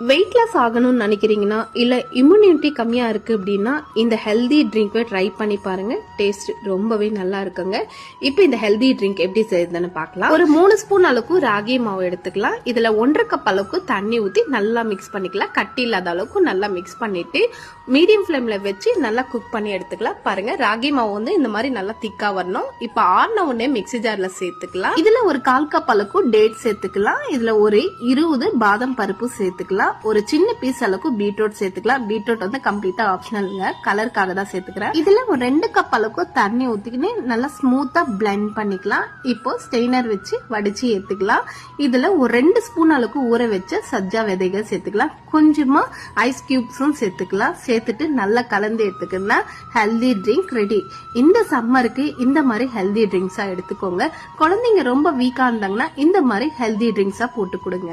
Weight loss ஆகணும்னு நினைக்கிறீங்கன்னா இல்ல இம்யூனிட்டி கம்மியா இருக்கு அப்படின்னா இந்த ஹெல்தி ட்ரிங்கை ட்ரை பண்ணி பாருங்க. டேஸ்ட் ரொம்பவே நல்லா இருக்குங்க. இப்போ இந்த ஹெல்தி ட்ரிங்க் எப்படி செய்யுதுன்னு பார்க்கலாம். ஒரு 3 ஸ்பூன் அளவுக்கு ராகி மாவு எடுத்துக்கலாம். இதுல 1.5 கப் அளவுக்கு தண்ணி ஊத்தி நல்லா மிக்ஸ் பண்ணிக்கலாம். கட்டி இல்லாத அளவுக்கு நல்லா மிக்ஸ் பண்ணிட்டு மீடியம் ஃபிளேம்ல வச்சு நல்லா குக் பண்ணி எடுத்துக்கலாம். பாருங்க ராகி மாவு வந்து இந்த மாதிரி நல்லா திக்கா வரணும். இப்ப ஆறின உடனே மிக்ஸி ஜார்ல சேர்த்துக்கலாம். இதுல ஒரு 1/4 கப் அளவுக்கு டேட் சேர்த்துக்கலாம். இதுல ஒரு 20 பாதாம் பருப்பு சேர்த்துக்கலாம். ஒரு சின்ன பீஸ் அளவுக்கு பீட்ரூட் சேர்த்துக்கலாம். பீட்ரூட் வந்து கம்ப்ளீட்டா ஆப்ஷனல்ங்க, கலருக்காக தான் சேர்த்துக்கிறேன். இதுல ஒரு 2 கப் அளவுக்கு தண்ணி ஊத்திக்கின்னு நல்லா ஸ்மூத்தா பிளெண்ட் பண்ணிக்கலாம். இப்போ ஸ்டெய்னர் வச்சு வடிச்சு ஏத்துக்கலாம். இதுல ஒரு 2 ஸ்பூன் அளவுக்கு ஊற வச்ச சஜ்ஜா விதைகள் சேர்த்துக்கலாம். கொஞ்சமா ஐஸ் கியூப்ஸும் சேர்த்துக்கலாம். சேர்த்துட்டு நல்லா கலந்து எடுத்துக்கினா ஹெல்தி ட்ரிங்க் ரெடி. இந்த சம்மருக்கு இந்த மாதிரி ஹெல்தி ட்ரிங்க்ஸா எடுத்துக்கோங்க. குழந்தைங்க ரொம்ப வீக்கா இருந்தாங்கன்னா இந்த மாதிரி ஹெல்தி ட்ரிங்க்ஸா போட்டு கொடுங்க.